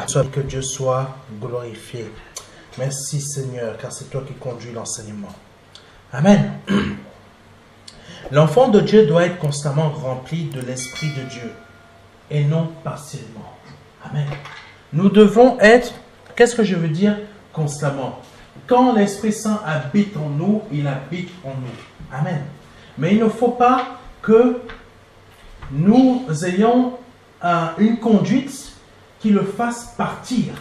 Que Dieu soit glorifié. Merci Seigneur, car c'est toi qui conduis l'enseignement. Amen. L'enfant de Dieu doit être constamment rempli de l'Esprit de Dieu et non partiellement. Amen. Nous devons être, qu'est-ce que je veux dire constamment? Quand l'Esprit Saint habite en nous, il habite en nous. Amen. Mais il ne faut pas que nous ayons une conduite qui le fasse partir,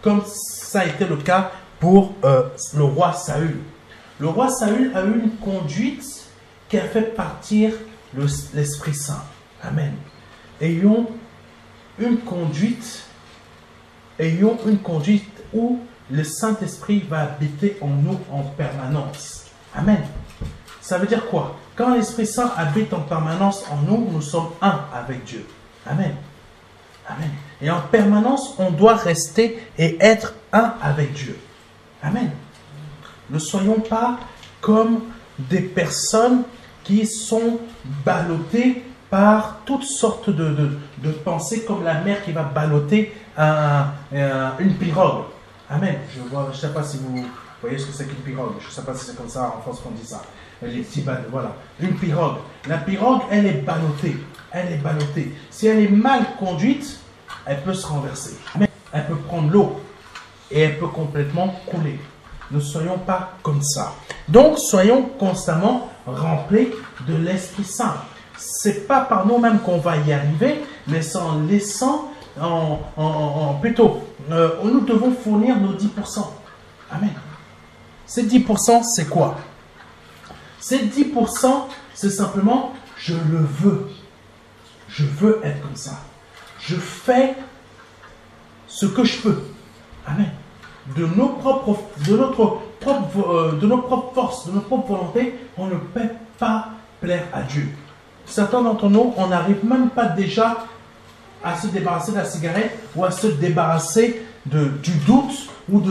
comme ça a été le cas pour le roi Saül. Le roi Saül a eu une conduite qui a fait partir l'Esprit Saint. Amen. Ayons une conduite où le Saint-Esprit va habiter en nous en permanence. Amen. Ça veut dire quoi? Quand l'Esprit Saint habite en permanence en nous, nous sommes un avec Dieu. Amen. Amen. Et en permanence, on doit rester et être un avec Dieu. Amen. Ne soyons pas comme des personnes qui sont ballottées par toutes sortes de pensées, comme la mer qui va ballotter une pirogue. Amen. Je ne sais pas si vous voyez ce que c'est qu'une pirogue. Je ne sais pas si c'est comme ça en France qu'on dit ça. Les petits balles, voilà. Une pirogue. La pirogue, elle est ballottée. Elle est ballottée. Si elle est mal conduite, elle peut se renverser. Elle peut prendre l'eau et elle peut complètement couler. Ne soyons pas comme ça. Donc, soyons constamment remplis de l'Esprit Saint. Ce n'est pas par nous-mêmes qu'on va y arriver, mais c'est en laissant, plutôt, nous devons fournir nos 10%. Amen. Ces 10%, c'est quoi? Ces 10%, c'est simplement, je le veux. Je veux être comme ça. Je fais ce que je peux. Amen. De nos propres forces, de nos propres volontés, on ne peut pas plaire à Dieu. Certains d'entre nous, on n'arrive même pas déjà à se débarrasser de la cigarette ou à se débarrasser du doute ou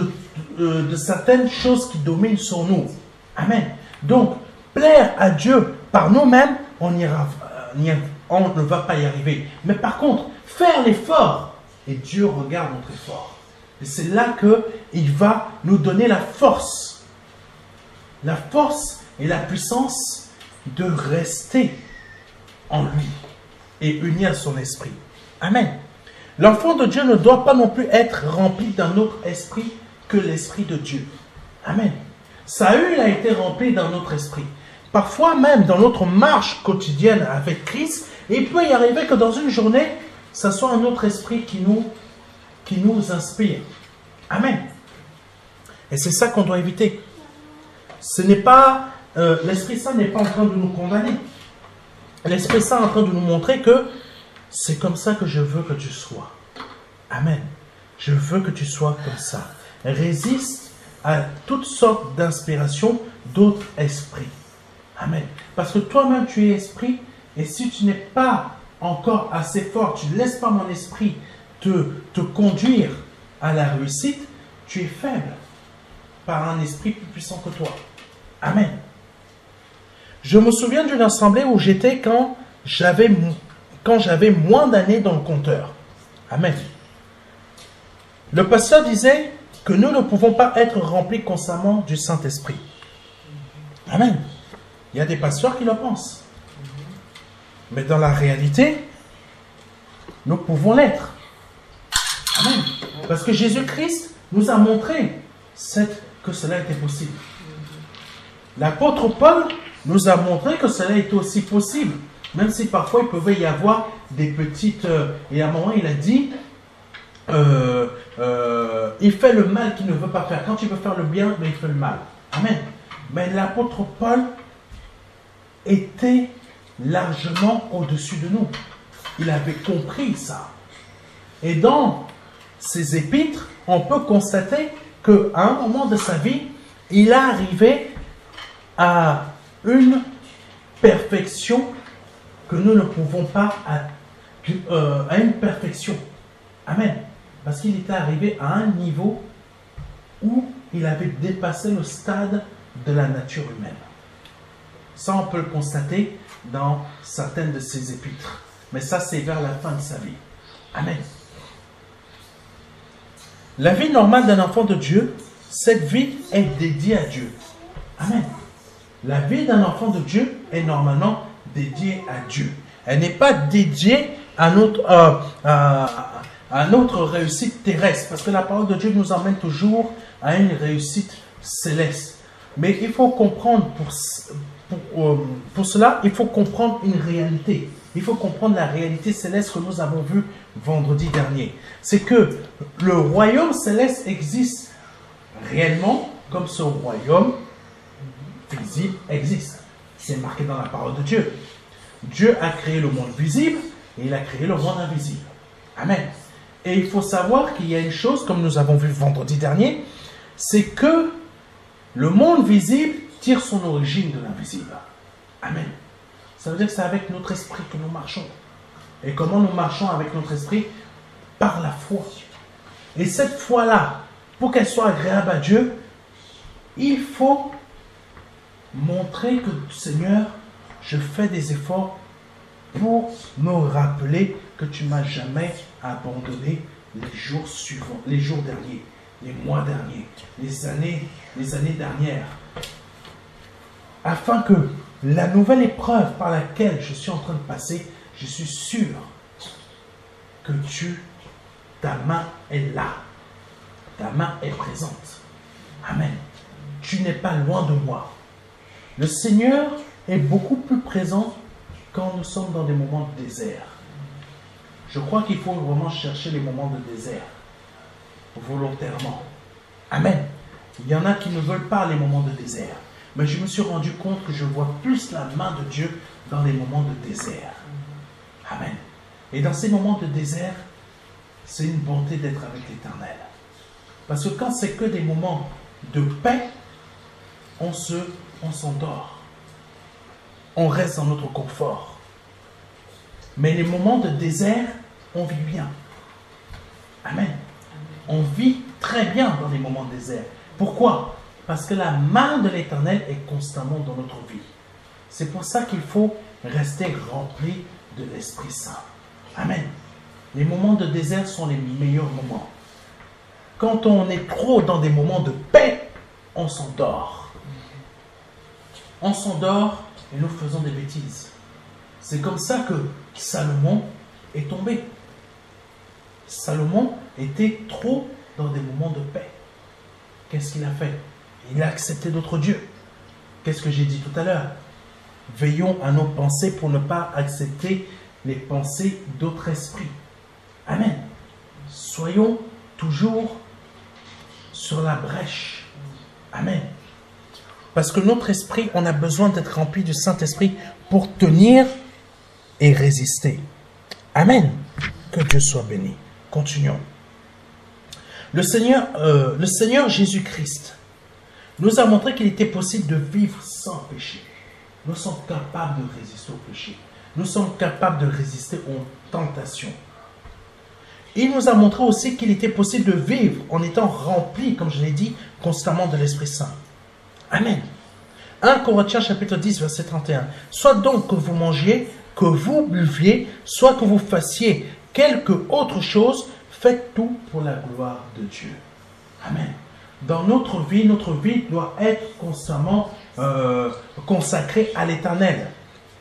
de certaines choses qui dominent sur nous. Amen. Donc, plaire à Dieu par nous-mêmes, on ne va pas y arriver. Mais par contre, faire l'effort, et Dieu regarde notre effort. Et c'est là qu'il va nous donner la force et la puissance de rester en lui et uni à son esprit. Amen. L'enfant de Dieu ne doit pas non plus être rempli d'un autre esprit que l'esprit de Dieu. Amen. Saül a été rempli d'un autre esprit. Parfois même dans notre marche quotidienne avec Christ, il peut y arriver que dans une journée, ce soit un autre esprit qui nous inspire. Amen. Et c'est ça qu'on doit éviter. Ce n'est pas, l'Esprit Saint n'est pas en train de nous condamner. L'Esprit Saint est en train de nous montrer que c'est comme ça que je veux que tu sois. Amen. Je veux que tu sois comme ça. Résiste à toutes sortes d'inspirations d'autres esprits. Amen. Parce que toi-même, tu es esprit. Et si tu n'es pas encore assez fort, tu ne laisses pas mon esprit te conduire à la réussite, tu es faible par un esprit plus puissant que toi. Amen. Je me souviens d'une assemblée où j'étais quand j'avais moins d'années dans le compteur. Amen. Le pasteur disait que nous ne pouvons pas être remplis constamment du Saint-Esprit. Amen. Il y a des pasteurs qui le pensent. Mais dans la réalité, nous pouvons l'être. Amen. Parce que Jésus-Christ nous a montré que cela était possible. L'apôtre Paul nous a montré que cela était aussi possible. Même si parfois il pouvait y avoir des petites... et à un moment il a dit, il fait le mal qu'il ne veut pas faire. Quand il veut faire le bien, mais il fait le mal. Amen. Mais l'apôtre Paul était largement au-dessus de nous. Il avait compris ça. Et dans ses épîtres, on peut constater qu'à un moment de sa vie, il est arrivé à une perfection que nous ne pouvons pas, à une perfection. Amen. Parce qu'il était arrivé à un niveau où il avait dépassé le stade de la nature humaine. Ça, on peut le constater dans certaines de ses épîtres. Mais ça, c'est vers la fin de sa vie. Amen. La vie normale d'un enfant de Dieu, cette vie est dédiée à Dieu. Amen. La vie d'un enfant de Dieu est normalement dédiée à Dieu. Elle n'est pas dédiée à notre réussite terrestre. Parce que la parole de Dieu nous emmène toujours à une réussite céleste. Mais il faut comprendre, pour cela, il faut comprendre une réalité. Il faut comprendre la réalité céleste que nous avons vue vendredi dernier. C'est que le royaume céleste existe réellement comme ce royaume visible existe. C'est marqué dans la parole de Dieu. Dieu a créé le monde visible et il a créé le monde invisible. Amen. Et il faut savoir qu'il y a une chose, comme nous avons vu vendredi dernier, c'est que le monde visible tire son origine de l'invisible. Amen. Ça veut dire que c'est avec notre esprit que nous marchons. Et comment nous marchons avec notre esprit? Par la foi. Et cette foi-là, pour qu'elle soit agréable à Dieu, il faut montrer que, Seigneur, je fais des efforts pour me rappeler que tu ne m'as jamais abandonné les jours suivants, les jours derniers, les mois derniers, les années dernières. Afin que la nouvelle épreuve par laquelle je suis en train de passer, je suis sûr que ta main est là. Ta main est présente. Amen. Tu n'es pas loin de moi. Le Seigneur est beaucoup plus présent quand nous sommes dans des moments de désert. Je crois qu'il faut vraiment chercher les moments de désert, volontairement. Amen. Il y en a qui ne veulent pas les moments de désert. Mais je me suis rendu compte que je vois plus la main de Dieu dans les moments de désert. Amen. Et dans ces moments de désert, c'est une bonté d'être avec l'Éternel. Parce que quand c'est que des moments de paix, on s'endort. On reste dans notre confort. Mais les moments de désert, on vit bien. Amen. On vit très bien dans les moments de désert. Pourquoi? Parce que la main de l'Éternel est constamment dans notre vie. C'est pour ça qu'il faut rester rempli de l'Esprit Saint. Amen. Les moments de désert sont les meilleurs moments. Quand on est trop dans des moments de paix, on s'endort. On s'endort et nous faisons des bêtises. C'est comme ça que Salomon est tombé. Salomon était trop dans des moments de paix. Qu'est-ce qu'il a fait? Il a accepté d'autres dieux. Qu'est-ce que j'ai dit tout à l'heure? Veillons à nos pensées pour ne pas accepter les pensées d'autres esprits. Amen. Soyons toujours sur la brèche. Amen. Parce que notre esprit, on a besoin d'être rempli du Saint-Esprit pour tenir et résister. Amen. Que Dieu soit béni. Continuons. Le Seigneur Jésus-Christ nous a montré qu'il était possible de vivre sans péché. Nous sommes capables de résister au péché. Nous sommes capables de résister aux tentations. Il nous a montré aussi qu'il était possible de vivre en étant rempli, comme je l'ai dit, constamment de l'Esprit Saint. Amen. 1 Corinthiens chapitre 10, verset 31. Soit donc que vous mangiez, que vous buviez, soit que vous fassiez quelque autre chose, faites tout pour la gloire de Dieu. Amen. Dans notre vie doit être constamment consacrée à l'Éternel.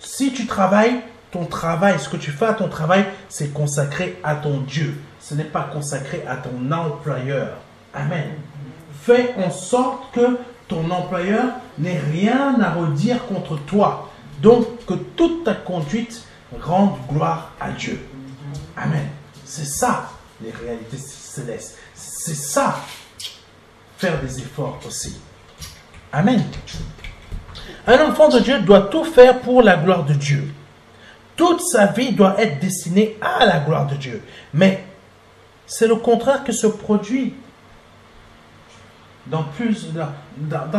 Si tu travailles, ton travail, ce que tu fais à ton travail, c'est consacré à ton Dieu. Ce n'est pas consacré à ton employeur. Amen. Fais en sorte que ton employeur n'ait rien à redire contre toi. Donc, que toute ta conduite rende gloire à Dieu. Amen. C'est ça, les réalités célestes. C'est ça, faire des efforts aussi. Amen. Un enfant de Dieu doit tout faire pour la gloire de Dieu. Toute sa vie doit être destinée à la gloire de Dieu. Mais c'est le contraire que se produit dans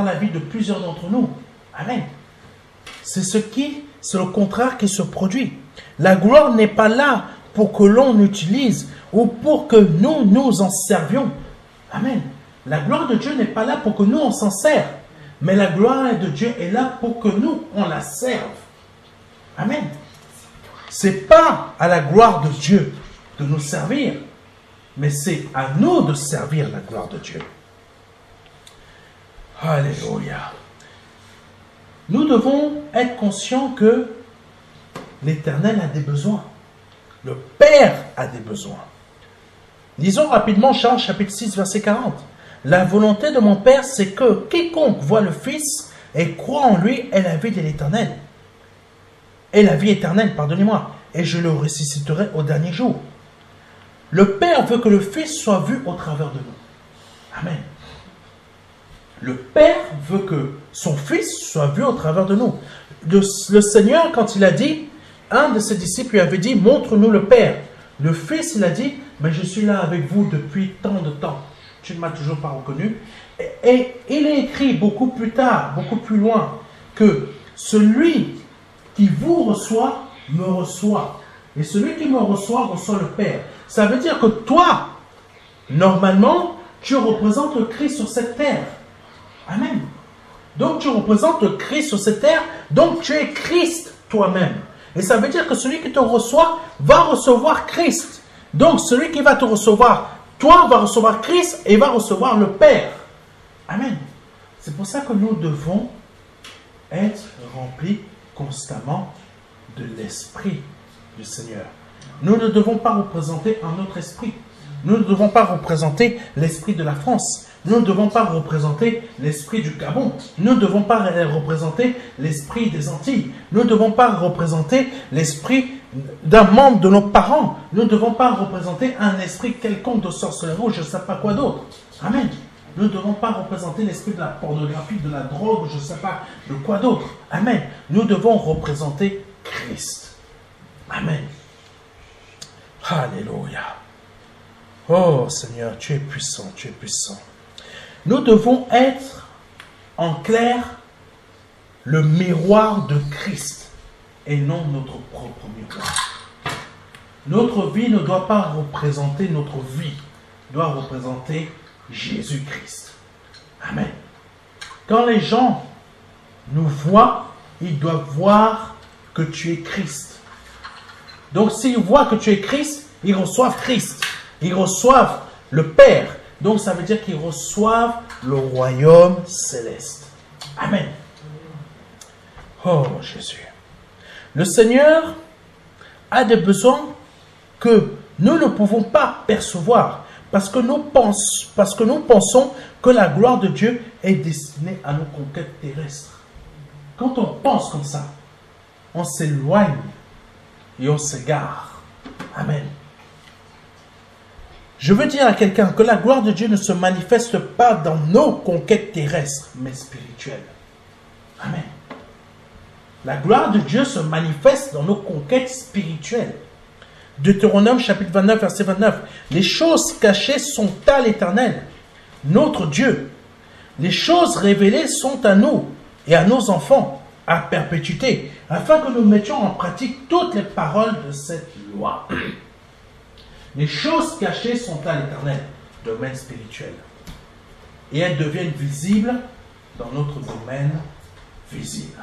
la vie de plusieurs d'entre nous. Amen. C'est le contraire qui se produit. La gloire n'est pas là pour que l'on utilise ou pour que nous nous en servions. Amen. La gloire de Dieu n'est pas là pour que nous on s'en serve. Mais la gloire de Dieu est là pour que nous on la serve. Amen. C'est pas à la gloire de Dieu de nous servir. mais c'est à nous de servir la gloire de Dieu. Alléluia. Nous devons être conscients que l'Éternel a des besoins. Le Père a des besoins. Lisons rapidement Jean chapitre 6, verset 40. La volonté de mon Père, c'est que quiconque voit le Fils et croit en lui ait la vie de l'Éternel. Et la vie éternelle, pardonnez-moi, et je le ressusciterai au dernier jour. Le Père veut que le Fils soit vu au travers de nous. Amen. Le Père veut que son Fils soit vu au travers de nous. Le Seigneur, quand il a dit, un de ses disciples lui avait dit, montre-nous le Père. Le Fils, il a dit, mais je suis là avec vous depuis tant de temps. Tu ne m'as toujours pas reconnu. Et il est écrit beaucoup plus tard, beaucoup plus loin, que celui qui vous reçoit, me reçoit. Et celui qui me reçoit, reçoit le Père. Ça veut dire que toi, normalement, tu représentes le Christ sur cette terre. Amen. Donc tu représentes le Christ sur cette terre, donc tu es Christ toi-même. Et ça veut dire que celui qui te reçoit va recevoir Christ. Donc celui qui va te recevoir, toi, va recevoir Christ et va recevoir le Père. Amen. C'est pour ça que nous devons être remplis constamment de l'Esprit du Seigneur. Nous ne devons pas représenter un autre esprit. Nous ne devons pas représenter l'esprit de la France. Nous ne devons pas représenter l'esprit du Gabon. Nous ne devons pas représenter l'esprit des Antilles. Nous ne devons pas représenter l'esprit d'un membre de nos parents. Nous ne devons pas représenter un esprit quelconque de sorcellerie ou je ne sais pas quoi d'autre. Amen. Nous ne devons pas représenter l'esprit de la pornographie, de la drogue, je ne sais pas de quoi d'autre. Amen. Nous devons représenter Christ. Amen. Alléluia. Oh Seigneur, tu es puissant, tu es puissant. Nous devons être, en clair, le miroir de Christ et non notre propre miroir. Notre vie ne doit pas représenter notre vie, doit représenter Jésus-Christ. Amen. Quand les gens nous voient, ils doivent voir que tu es Christ. Donc s'ils voient que tu es Christ, ils reçoivent Christ. Ils reçoivent le Père. Donc ça veut dire qu'ils reçoivent le royaume céleste. Amen. Oh Jésus. Le Seigneur a des besoins que nous ne pouvons pas percevoir parce que nous pensons que la gloire de Dieu est destinée à nos conquêtes terrestres. Quand on pense comme ça, on s'éloigne et on s'égare. Amen. Je veux dire à quelqu'un que la gloire de Dieu ne se manifeste pas dans nos conquêtes terrestres, mais spirituelles. Amen. La gloire de Dieu se manifeste dans nos conquêtes spirituelles. Deutéronome chapitre 29, verset 29. Les choses cachées sont à l'Éternel, notre Dieu. Les choses révélées sont à nous et à nos enfants, à perpétuité, afin que nous mettions en pratique toutes les paroles de cette loi. Les choses cachées sont à l'Éternel, domaine spirituel. Et elles deviennent visibles dans notre domaine visible.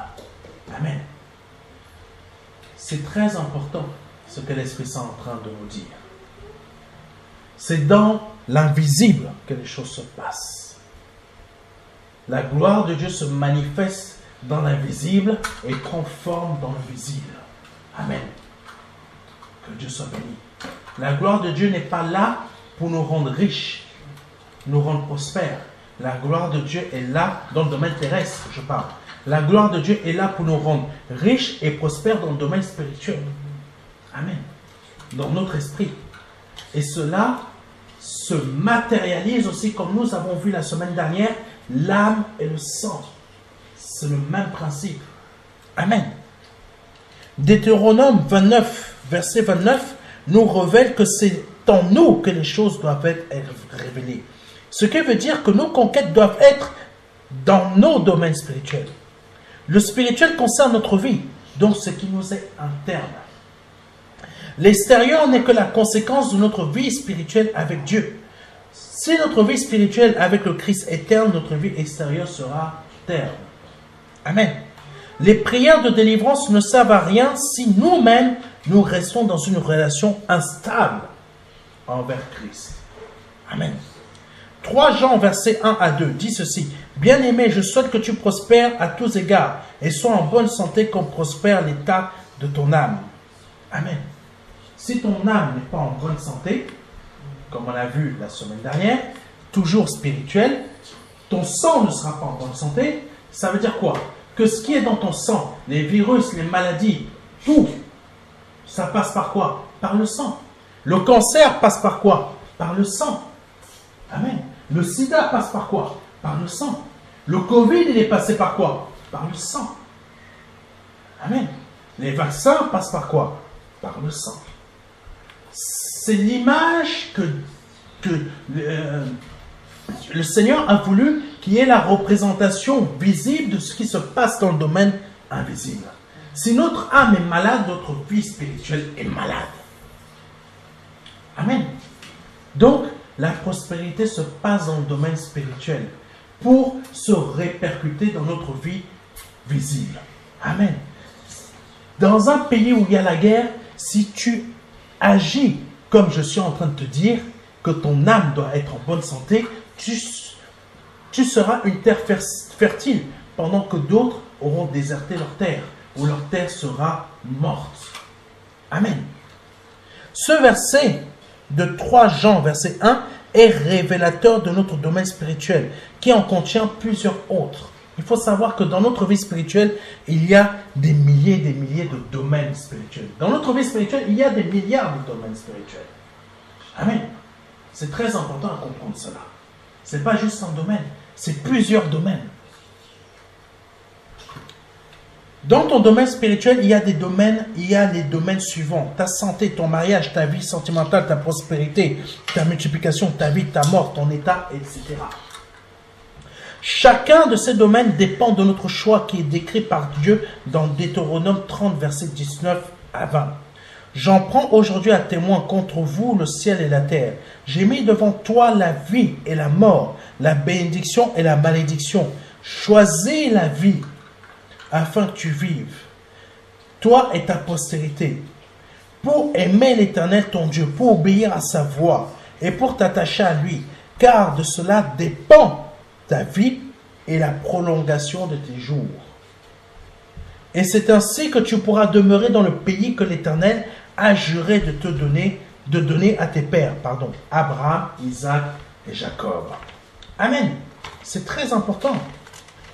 Amen. C'est très important ce que l'Esprit Saint est en train de nous dire. C'est dans l'invisible que les choses se passent. La gloire de Dieu se manifeste dans l'invisible et prend forme dans le visible. Amen. Que Dieu soit béni. La gloire de Dieu n'est pas là pour nous rendre riches, nous rendre prospères. La gloire de Dieu est là dans le domaine terrestre, je parle. La gloire de Dieu est là pour nous rendre riches et prospères dans le domaine spirituel. Amen. Dans notre esprit. Et cela se matérialise aussi, comme nous avons vu la semaine dernière, l'âme et le sang. C'est le même principe. Amen. Deutéronome 29, verset 29, nous révèle que c'est en nous que les choses doivent être révélées. Ce qui veut dire que nos conquêtes doivent être dans nos domaines spirituels. Le spirituel concerne notre vie, donc ce qui nous est interne. L'extérieur n'est que la conséquence de notre vie spirituelle avec Dieu. Si notre vie spirituelle avec le Christ est terne, notre vie extérieure sera terne. Amen. Les prières de délivrance ne servent à rien si nous-mêmes nous restons dans une relation instable envers Christ. Amen. 3 Jean, versets 1 à 2, dit ceci. Bien-aimé, je souhaite que tu prospères à tous égards et sois en bonne santé comme prospère l'état de ton âme. Amen. Si ton âme n'est pas en bonne santé, comme on a vu la semaine dernière, toujours spirituelle, ton sang ne sera pas en bonne santé, ça veut dire quoi? Que ce qui est dans ton sang, les virus, les maladies, tout, ça passe par quoi? Par le sang. Le cancer passe par quoi? Par le sang. Amen. Le sida passe par quoi? Par le sang. Le Covid, il est passé par quoi? Par le sang. Amen. Les vaccins passent par quoi? Par le sang. C'est l'image que le Seigneur a voulu qu'il y ait la représentation visible de ce qui se passe dans le domaine invisible. Si notre âme est malade, notre vie spirituelle est malade. Amen. Donc, la prospérité se passe dans le domaine spirituel pour se répercuter dans notre vie visible. Amen. Dans un pays où il y a la guerre, si tu agis comme je suis en train de te dire, que ton âme doit être en bonne santé, tu seras une terre fertile, pendant que d'autres auront déserté leur terre, ou leur terre sera morte. Amen. Ce verset de 3 Jean, verset 1, est révélateur de notre domaine spirituel, qui en contient plusieurs autres. Il faut savoir que dans notre vie spirituelle, il y a des milliers de domaines spirituels. Dans notre vie spirituelle, il y a des milliards de domaines spirituels. Amen. C'est très important à comprendre cela. Ce n'est pas juste un domaine, c'est plusieurs domaines. Dans ton domaine spirituel, il y a les domaines suivants. Ta santé, ton mariage, ta vie sentimentale, ta prospérité, ta multiplication, ta vie, ta mort, ton état, etc. Chacun de ces domaines dépend de notre choix qui est décrit par Dieu dans Deutéronome 30, versets 19 à 20. J'en prends aujourd'hui à témoin contre vous le ciel et la terre. J'ai mis devant toi la vie et la mort, la bénédiction et la malédiction. Choisis la vie afin que tu vives, toi et ta postérité, pour aimer l'Éternel ton Dieu, pour obéir à sa voix et pour t'attacher à lui, car de cela dépend ta vie et la prolongation de tes jours. Et c'est ainsi que tu pourras demeurer dans le pays que l'Éternel a juré de te donner à tes pères, Abraham, Isaac et Jacob. Amen. C'est très important.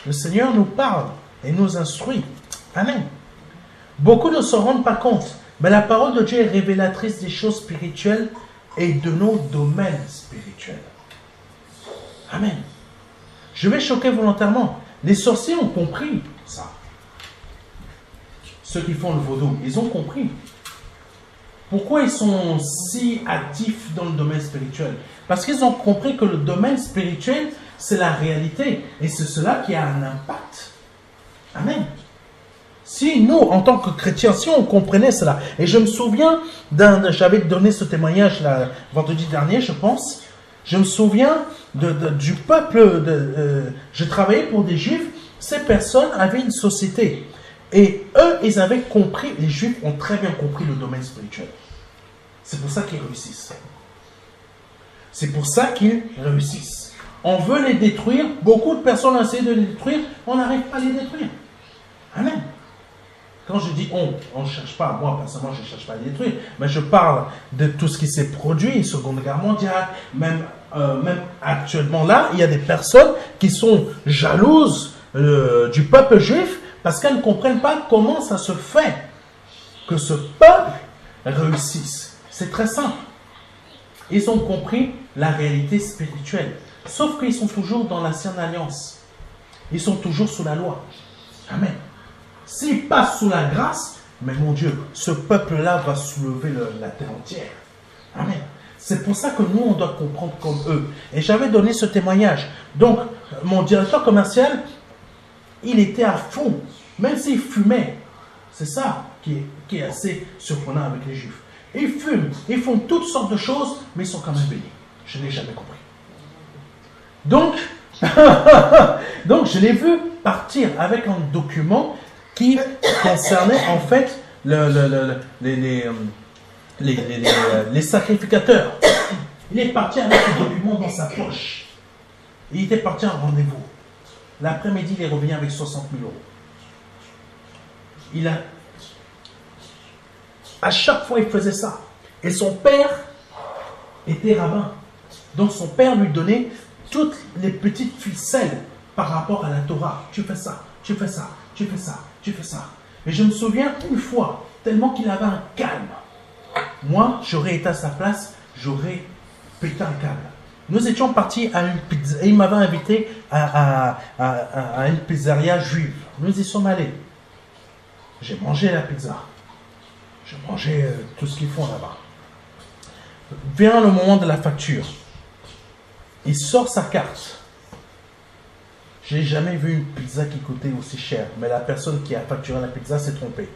Le Seigneur nous parle et nous instruit. Amen. Beaucoup ne s'en rendent pas compte, mais la parole de Dieu est révélatrice des choses spirituelles et de nos domaines spirituels. Amen. Je vais choquer volontairement. Les sorciers ont compris ça. Ceux qui font le vaudou, ils ont compris. Pourquoi ils sont si actifs dans le domaine spirituel? Parce qu'ils ont compris que le domaine spirituel, c'est la réalité. Et c'est cela qui a un impact. Amen. Si nous, en tant que chrétiens, si on comprenait cela, et je me souviens, j'avais donné ce témoignage vendredi dernier, je pense, je me souviens du peuple, je travaillais pour des juifs, ces personnes avaient une société, et eux, ils avaient compris, les juifs ont très bien compris le domaine spirituel. C'est pour ça qu'ils réussissent. C'est pour ça qu'ils réussissent. On veut les détruire, beaucoup de personnes ont essayé de les détruire, on n'arrive pas à les détruire. Amen. Quand je dis on ne cherche pas, moi personnellement je ne cherche pas à les détruire, mais je parle de tout ce qui s'est produit, Seconde Guerre mondiale, même actuellement là, il y a des personnes qui sont jalouses du peuple juif parce qu'elles ne comprennent pas comment ça se fait que ce peuple réussisse. C'est très simple. Ils ont compris la réalité spirituelle, sauf qu'ils sont toujours dans l'ancienne alliance. Ils sont toujours sous la loi. Amen. S'ils passent sous la grâce, mais mon Dieu, ce peuple-là va soulever la terre entière. Amen. C'est pour ça que nous, on doit comprendre comme eux. Et j'avais donné ce témoignage. Donc, mon directeur commercial, il était à fond, même s'il fumait. C'est ça qui est assez surprenant avec les Juifs. Ils fument, ils font toutes sortes de choses, mais ils sont quand même bénis. Je n'ai jamais compris. Donc, je l'ai vu partir avec un document qui concernait en fait les sacrificateurs. Il est parti avec le document dans sa poche. Il était parti à un rendez-vous. L'après-midi, il est revenu avec 60 000 euros. À chaque fois, il faisait ça. Et son père était rabbin. Donc son père lui donnait toutes les petites ficelles par rapport à la Torah. Tu fais ça, tu fais ça, tu fais ça, tu fais ça. Et je me souviens une fois, tellement qu'il avait un calme. Moi, j'aurais été à sa place, j'aurais pété un câble. Nous étions partis à une pizza, et il m'avait invité à une pizzeria juive. Nous y sommes allés. J'ai mangé la pizza. J'ai mangé tout ce qu'ils font là-bas. Vient le moment de la facture. Il sort sa carte. J'ai jamais vu une pizza qui coûtait aussi cher. Mais la personne qui a facturé la pizza s'est trompée.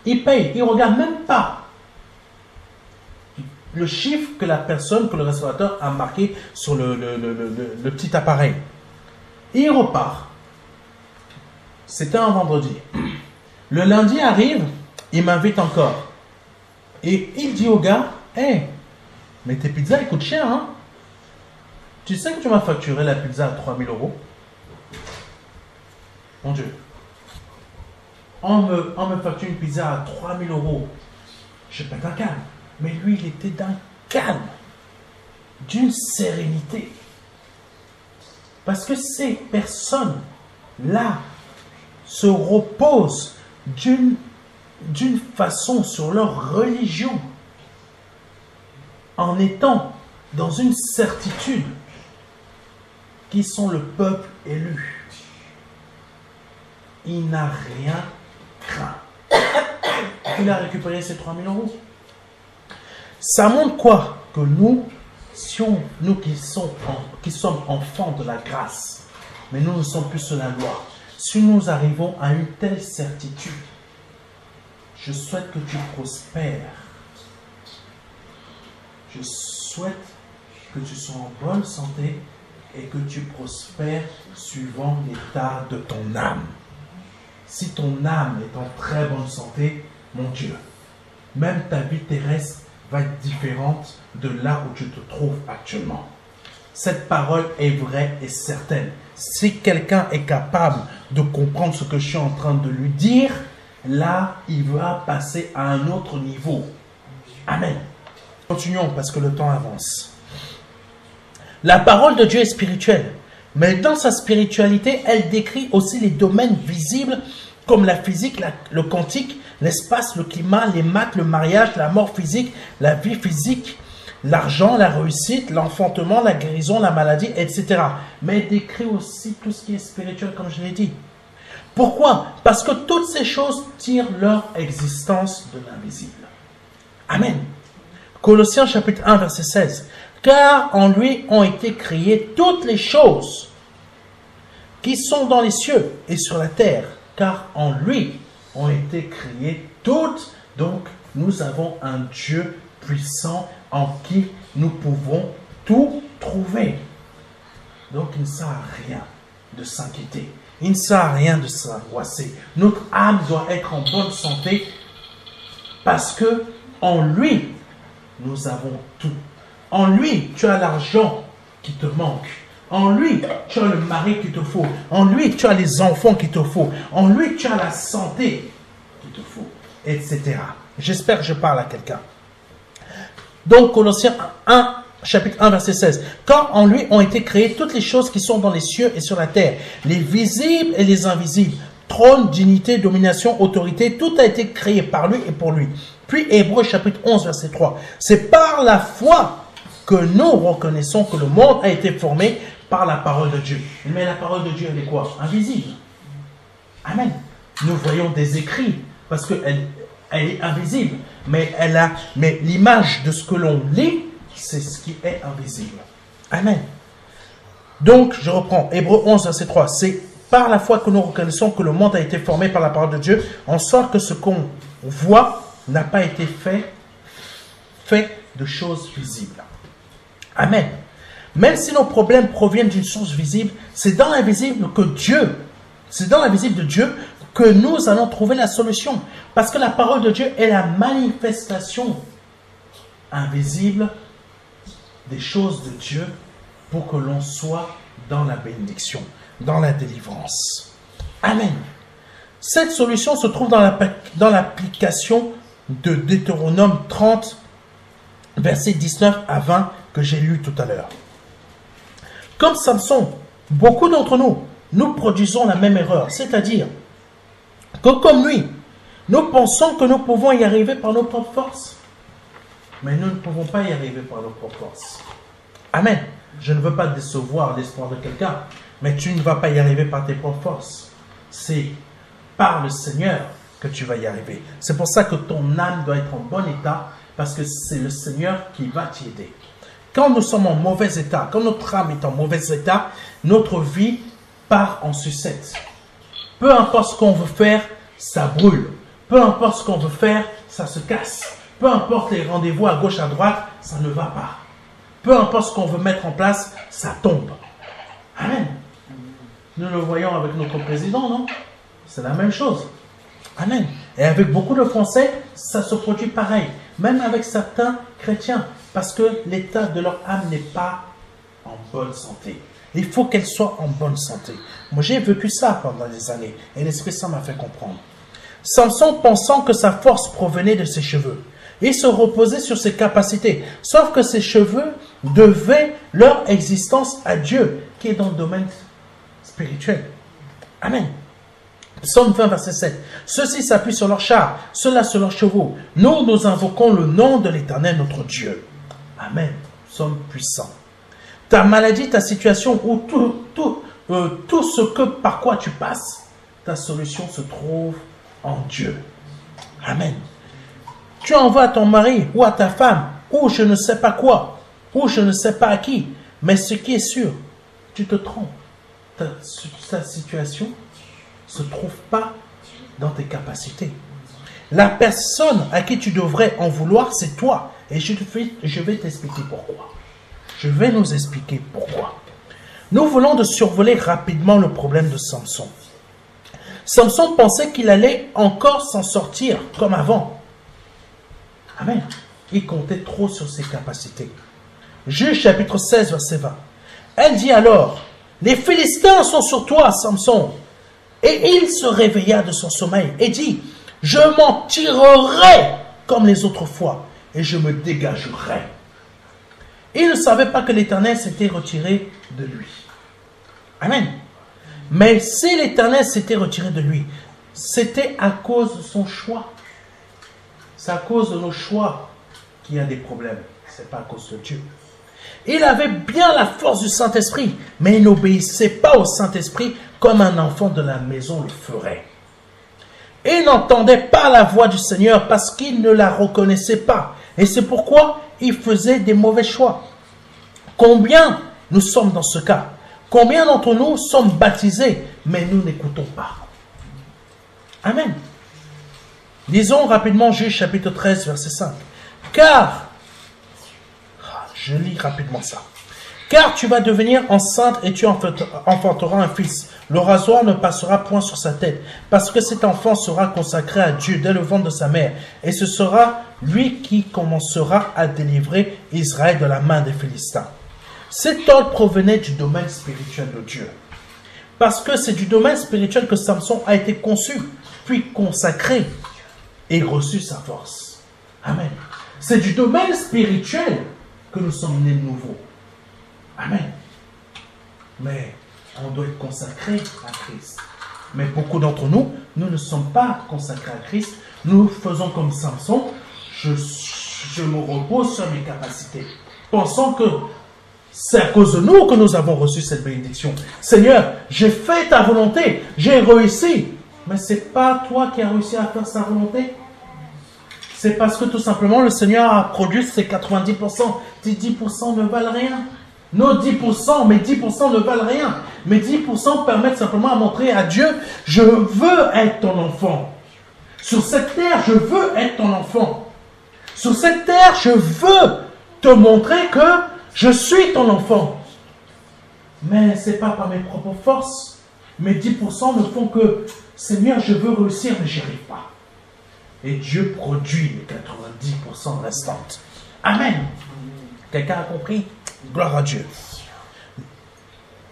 Il paye. Il ne regarde même pas le chiffre que le restaurateur a marqué sur le petit appareil. Et il repart. C'était un vendredi. Le lundi arrive, il m'invite encore. Et il dit au gars, hey, mais tes pizzas, elles coûtent cher, hein? Tu sais que tu m'as facturé la pizza à 3 000 euros? Mon Dieu. On me facture une pizza à 3 000 euros. Je pète un calme. Mais lui, il était d'un calme, d'une sérénité. Parce que ces personnes-là se reposent d'une façon sur leur religion en étant dans une certitude qu'ils sont le peuple élu. Il n'a rien craint. Il a récupéré ses 3 000 euros. Ça montre quoi? Que nous qui sommes enfants de la grâce, mais nous ne sommes plus sous la loi. Si nous arrivons à une telle certitude, je souhaite que tu prospères. Je souhaite que tu sois en bonne santé et que tu prospères suivant l'état de ton âme. Si ton âme est en très bonne santé, mon Dieu, même ta vie terrestre va être différente de là où tu te trouves actuellement. Cette parole est vraie et certaine. Si quelqu'un est capable de comprendre ce que je suis en train de lui dire, là, il va passer à un autre niveau. Amen. Continuons parce que le temps avance. La parole de Dieu est spirituelle. Mais dans sa spiritualité, elle décrit aussi les domaines visibles comme la physique, le quantique, l'espace, le climat, les maths, le mariage, la mort physique, la vie physique, l'argent, la réussite, l'enfantement, la guérison, la maladie, etc. Mais elle décrit aussi tout ce qui est spirituel, comme je l'ai dit. Pourquoi? Parce que toutes ces choses tirent leur existence de l'invisible. Amen. Colossiens chapitre 1, verset 16. Car en lui ont été créées toutes les choses qui sont dans les cieux et sur la terre. Car en lui ont été créées toutes. Donc, nous avons un Dieu puissant en qui nous pouvons tout trouver. Donc, il ne sert à rien de s'inquiéter. Il ne sert à rien de s'angoisser. Notre âme doit être en bonne santé parce que en lui, nous avons tout. En lui, tu as l'argent qui te manque. En lui, tu as le mari qu'il te faut. En lui, tu as les enfants qu'il te faut. En lui, tu as la santé qu'il te faut, etc. J'espère que je parle à quelqu'un. Donc, Colossiens 1, chapitre 1, verset 16. Car en lui ont été créées toutes les choses qui sont dans les cieux et sur la terre, les visibles et les invisibles, trône, dignité, domination, autorité, tout a été créé par lui et pour lui. Puis Hébreux chapitre 11, verset 3. C'est par la foi que nous reconnaissons que le monde a été formé par la parole de Dieu. Mais la parole de Dieu, elle est quoi? Invisible. Amen. Nous voyons des écrits parce qu'elle est invisible. Mais l'image de ce que l'on lit, c'est ce qui est invisible. Amen. Donc, je reprends. Hébreux 11, verset 3. C'est par la foi que nous reconnaissons que le monde a été formé par la parole de Dieu, en sorte que ce qu'on voit n'a pas été fait de choses visibles. Amen. Même si nos problèmes proviennent d'une source visible, c'est dans l'invisible de Dieu que nous allons trouver la solution. Parce que la parole de Dieu est la manifestation invisible des choses de Dieu pour que l'on soit dans la bénédiction, dans la délivrance. Amen. Cette solution se trouve dans l'application de Deutéronome 30, versets 19 à 20, que j'ai lu tout à l'heure. Comme Samson, beaucoup d'entre nous, nous produisons la même erreur, c'est-à-dire que comme lui, nous pensons que nous pouvons y arriver par nos propres forces. Mais nous ne pouvons pas y arriver par nos propres forces. Amen. Je ne veux pas décevoir l'espoir de quelqu'un, mais tu ne vas pas y arriver par tes propres forces. C'est par le Seigneur que tu vas y arriver. C'est pour ça que ton âme doit être en bon état, parce que c'est le Seigneur qui va t'y aider. Quand nous sommes en mauvais état, quand notre âme est en mauvais état, notre vie part en sucette. Peu importe ce qu'on veut faire, ça brûle. Peu importe ce qu'on veut faire, ça se casse. Peu importe les rendez-vous à gauche, à droite, ça ne va pas. Peu importe ce qu'on veut mettre en place, ça tombe. Amen. Nous le voyons avec notre président, non? C'est la même chose. Amen. Et avec beaucoup de Français, ça se produit pareil. Même avec certains chrétiens. Parce que l'état de leur âme n'est pas en bonne santé. Il faut qu'elle soit en bonne santé. Moi, j'ai vécu ça pendant des années. Et l'Esprit Saint m'a fait comprendre. Samson, pensant que sa force provenait de ses cheveux, il se reposait sur ses capacités. Sauf que ses cheveux devaient leur existence à Dieu, qui est dans le domaine spirituel. Amen. Psaume 20, verset 7. Ceux-ci s'appuient sur leurs chars, ceux-là sur leurs chevaux. Nous invoquons le nom de l'Éternel, notre Dieu. Amen. Psaume puissant. Ta maladie, ta situation, ou tout ce par quoi tu passes, ta solution se trouve en Dieu. Amen. Tu envoies à ton mari ou à ta femme, ou je ne sais pas quoi, ou je ne sais pas à qui, mais ce qui est sûr, tu te trompes. Ta situation ne se trouve pas dans tes capacités. La personne à qui tu devrais en vouloir, c'est toi. Et je vais t'expliquer pourquoi. Je vais nous expliquer pourquoi. Nous voulons de survoler rapidement le problème de Samson. Samson pensait qu'il allait encore s'en sortir comme avant. Amen. Il comptait trop sur ses capacités. Juge chapitre 16, verset 20. Elle dit alors, « Les Philistins sont sur toi, Samson. » Et il se réveilla de son sommeil et dit, « Je m'en tirerai comme les autres fois, et je me dégagerai. » Il ne savait pas que l'Éternel s'était retiré de lui. Amen. Mais si l'Éternel s'était retiré de lui, c'était à cause de son choix. C'est à cause de nos choix qu'il y a des problèmes. Ce n'est pas à cause de Dieu. Il avait bien la force du Saint-Esprit, mais il n'obéissait pas au Saint-Esprit comme un enfant de la maison le ferait. Il n'entendait pas la voix du Seigneur parce qu'il ne la reconnaissait pas. Et c'est pourquoi il faisait des mauvais choix. Combien nous sommes dans ce cas? Combien d'entre nous sommes baptisés, mais nous n'écoutons pas? Amen. Lisons rapidement Juge chapitre 13, verset 5. Car, je lis rapidement ça. Car tu vas devenir enceinte et tu enfanteras un fils. Le rasoir ne passera point sur sa tête, parce que cet enfant sera consacré à Dieu dès le ventre de sa mère. Et ce sera lui qui commencera à délivrer Israël de la main des Philistins. Cet ordre provenait du domaine spirituel de Dieu. Parce que c'est du domaine spirituel que Samson a été conçu, puis consacré et reçu sa force. Amen. C'est du domaine spirituel que nous sommes nés de nouveau. Amen. Mais on doit être consacré à Christ. Mais beaucoup d'entre nous, nous ne sommes pas consacrés à Christ. Nous faisons comme Samson. Je me repose sur mes capacités. Pensons que c'est à cause de nous que nous avons reçu cette bénédiction. Seigneur, j'ai fait ta volonté. J'ai réussi. Mais ce n'est pas toi qui as réussi à faire sa volonté. C'est parce que tout simplement le Seigneur a produit ces 90%. Tes 10% ne valent rien. Nos 10%, mes 10% ne valent rien. Mes 10% permettent simplement à montrer à Dieu, je veux être ton enfant. Sur cette terre, je veux être ton enfant. Sur cette terre, je veux te montrer que je suis ton enfant. Mais ce n'est pas par mes propres forces. Mes 10% ne font que, Seigneur, je veux réussir, mais j'y arrive pas. Et Dieu produit les 90% restantes. Amen. Quelqu'un a compris? Gloire à Dieu.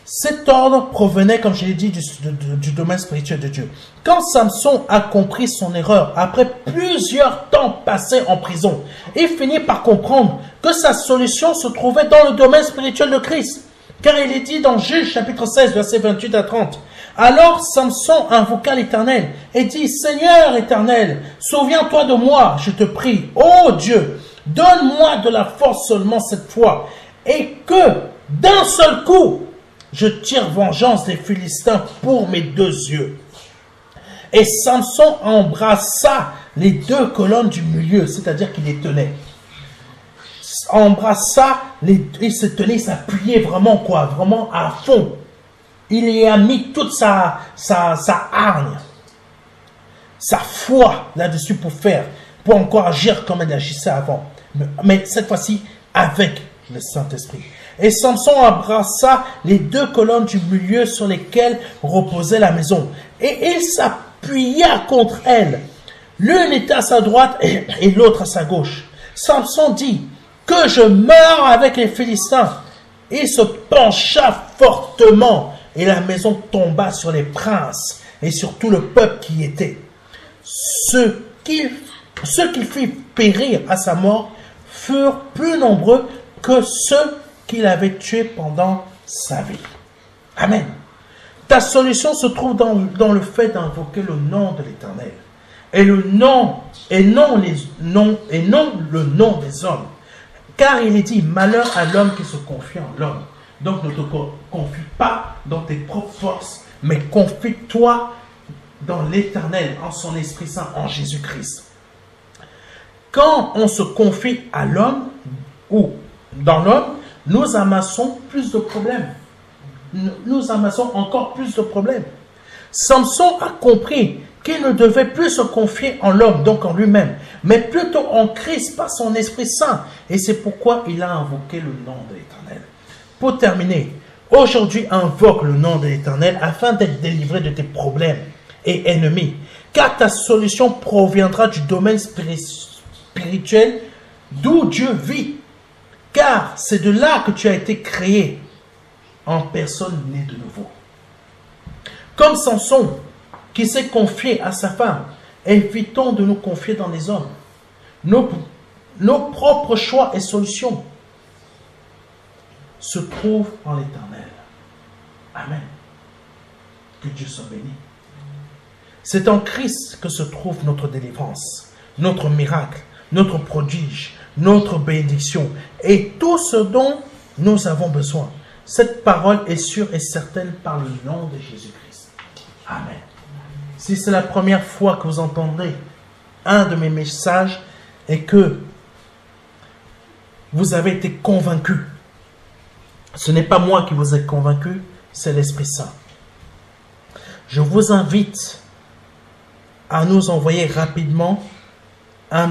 Cet ordre provenait, comme je l'ai dit, du domaine spirituel de Dieu. Quand Samson a compris son erreur, après plusieurs temps passés en prison, il finit par comprendre que sa solution se trouvait dans le domaine spirituel de Christ. Car il est dit dans Juge chapitre 16, versets 28 à 30. Alors Samson invoqua l'Éternel et dit, Seigneur éternel, souviens-toi de moi, je te prie. Ô Dieu, donne-moi de la force seulement cette fois, et que d'un seul coup, je tire vengeance des Philistins pour mes 2 yeux. Et Samson embrassa les 2 colonnes du milieu, c'est-à-dire qu'il les tenait. Embrassa, il se tenait, il s'appuyait vraiment vraiment à fond. Il y a mis toute sa hargne, sa foi là-dessus pour encore agir comme il agissait avant. Mais cette fois-ci, avec le Saint-Esprit. Et Samson embrassa les 2 colonnes du milieu sur lesquelles reposait la maison. Et il s'appuya contre elles. L'une était à sa droite et l'autre à sa gauche. Samson dit, que je meure avec les Philistins. Il se pencha fortement et la maison tomba sur les princes et sur tout le peuple qui y était. Ceux qu'il fit périr à sa mort furent plus nombreux que ceux qu'il avait tués pendant sa vie. Amen. Ta solution se trouve dans le fait d'invoquer le nom de l'Éternel. Et non le nom des hommes. Car il est dit, malheur à l'homme qui se confie en l'homme. Donc ne te confie pas dans tes propres forces, mais confie-toi dans l'Éternel, en son Esprit Saint, en Jésus-Christ. Quand on se confie à l'homme, ou dans l'homme, nous amassons plus de problèmes. Nous amassons encore plus de problèmes. Samson a compris qu'il ne devait plus se confier en l'homme, donc en lui-même, mais plutôt en Christ par son Esprit Saint. Et c'est pourquoi il a invoqué le nom de l'Éternel. Pour terminer, aujourd'hui invoque le nom de l'Éternel afin d'être délivré de tes problèmes et ennemis. Car ta solution proviendra du domaine spirituel d'où Dieu vit. Car c'est de là que tu as été créé en personne née de nouveau. Comme Samson, qui s'est confié à sa femme, évitons de nous confier dans les hommes. Nos propres choix et solutions se trouvent en l'Éternel. Amen. Que Dieu soit béni. C'est en Christ que se trouve notre délivrance, notre miracle, notre prodige, notre bénédiction et tout ce dont nous avons besoin. Cette parole est sûre et certaine par le nom de Jésus-Christ. Amen. Si c'est la première fois que vous entendez un de mes messages et que vous avez été convaincu, ce n'est pas moi qui vous ai convaincu, c'est l'Esprit Saint. Je vous invite à nous envoyer rapidement un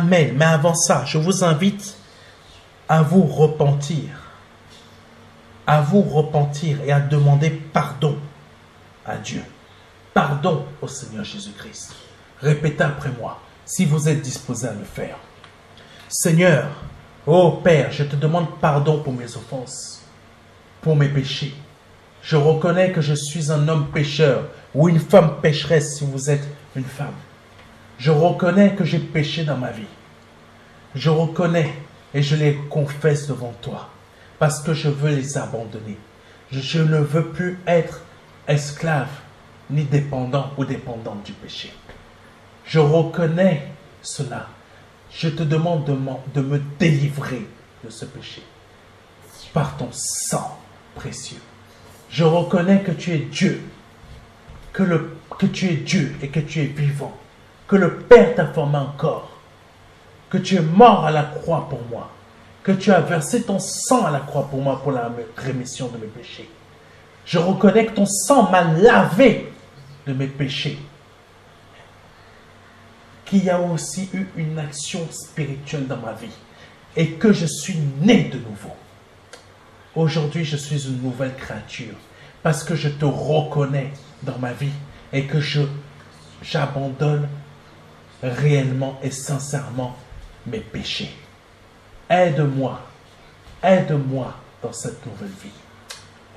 mail. Mais avant ça, je vous invite à vous repentir. À vous repentir et à demander pardon à Dieu. Pardon au Seigneur Jésus-Christ. Répétez après moi, si vous êtes disposé à le faire. Seigneur, ô Père, je te demande pardon pour mes offenses, pour mes péchés. Je reconnais que je suis un homme pécheur ou une femme pécheresse si vous êtes une femme. Je reconnais que j'ai péché dans ma vie. Je reconnais et je les confesse devant toi parce que je veux les abandonner. Je ne veux plus être esclave ni dépendant ou dépendante du péché. Je reconnais cela. Je te demande de me délivrer de ce péché par ton sang précieux. Je reconnais que tu es Dieu, que tu es Dieu et que tu es vivant, que le Père t'a formé encore, que tu es mort à la croix pour moi, que tu as versé ton sang à la croix pour moi pour la rémission de mes péchés. Je reconnais que ton sang m'a lavé de mes péchés, qu'il y a aussi eu une action spirituelle dans ma vie et que je suis né de nouveau. Aujourd'hui, je suis une nouvelle créature parce que je te reconnais dans ma vie et que j'abandonne réellement et sincèrement mes péchés. Aide-moi aide-moi dans cette nouvelle vie.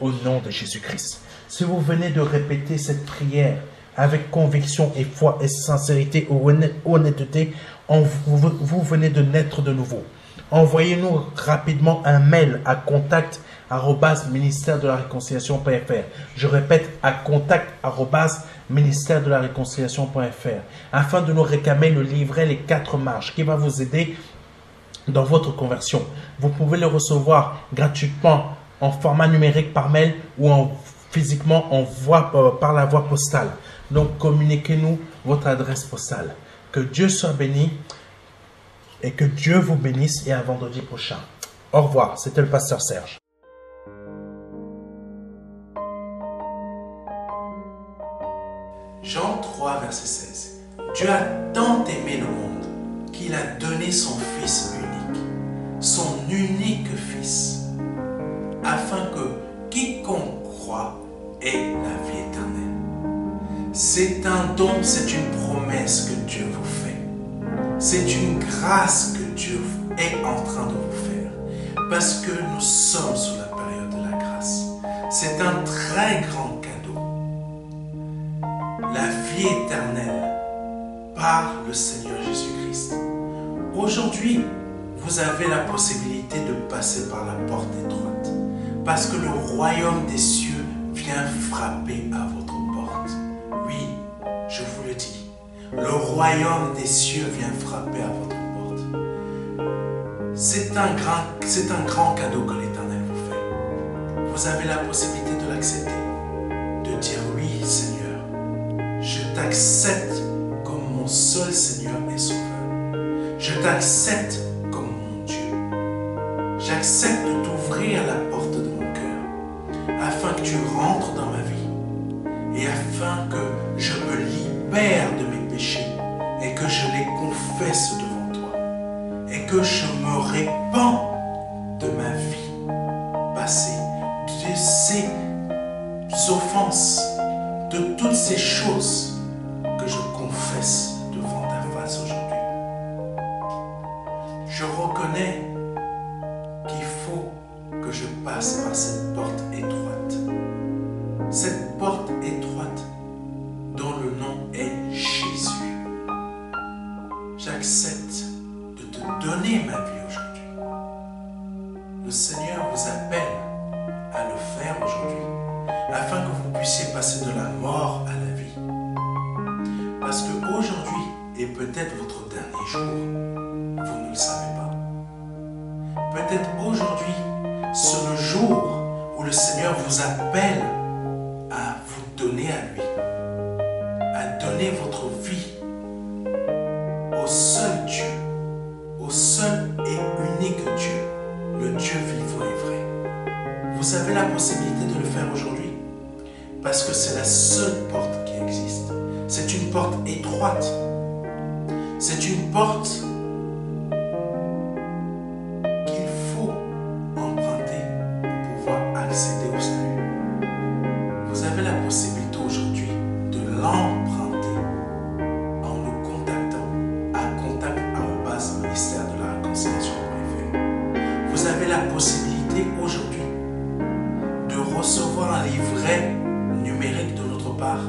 Au nom de Jésus-Christ. Si vous venez de répéter cette prière avec conviction et foi et sincérité ou honnêteté, vous venez de naître de nouveau. Envoyez-nous rapidement un mail à contact@ministère-de-la-réconciliation.fr. Je répète, à contact@ministère-de-la-réconciliation.fr afin de nous réclamer le livret Les 4 marches qui va vous aider dans votre conversion. Vous pouvez le recevoir gratuitement en format numérique par mail ou physiquement par la voie postale. Donc, communiquez-nous votre adresse postale. Que Dieu soit béni et que Dieu vous bénisse et à vendredi prochain. Au revoir, c'était le pasteur Serge. Jean 3, verset 16. Dieu a tant aimé le monde qu'il a donné son Fils unique, son unique Fils, afin que quiconque croit ait la vie éternelle. C'est un don, c'est une promesse que Dieu vous fait. C'est une grâce que Dieu est en train de vous faire. Parce que nous sommes sous la période de la grâce. C'est un très grand cadeau. La vie éternelle par le Seigneur Jésus-Christ. Aujourd'hui, vous avez la possibilité de passer par la porte étroite. Parce que le royaume des cieux vient frapper à votre porte. Oui, je vous le dis. Le royaume des cieux vient frapper à votre porte. C'est un grand cadeau que l'Éternel vous fait. Vous avez la possibilité de l'accepter. De dire oui, Seigneur, je t'accepte comme mon seul Seigneur et Sauveur. Je t'accepte comme mon Dieu. J'accepte de t'ouvrir la porte de mon cœur afin que tu rentres dans ma vie et afin que je me libère de mes péchés et que je les confesse devant toi et que je me répands de ma vie passée, de ces offenses, de toutes ces choses que je confesse devant ta face aujourd'hui. Je reconnais qu'il faut que je passe par cette porte étroite. Cette porte étroite dont le nom est Jésus. J'accepte de te donner ma vie aujourd'hui. Le Seigneur vous appelle à le faire aujourd'hui afin que vous puissiez passer de la mort à la vie. Parce qu'aujourd'hui est peut-être votre dernier jour. Vous ne le savez pas. Peut-être aujourd'hui, c'est le jour où le Seigneur vous appelle à vous donner à lui, à donner votre vie au seul Dieu, au seul et unique Dieu, le Dieu vivant et vrai. Vous avez la possibilité de le faire aujourd'hui parce que c'est la seule porte qui existe. C'est une porte étroite. C'est une porte qu'il faut emprunter pour pouvoir accéder au salut. Vous avez la possibilité aujourd'hui de l'emprunter en nous contactant à contact@ministère-de-la-réconciliation.fr. Vous avez la possibilité aujourd'hui de recevoir un livret numérique de notre part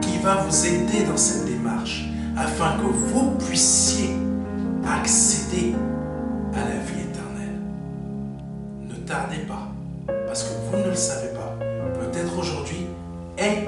qui va vous aider dans cette démarche afin que vous puissiez accéder à la vie éternelle. Ne tardez pas, parce que vous ne le savez pas. Peut-être aujourd'hui est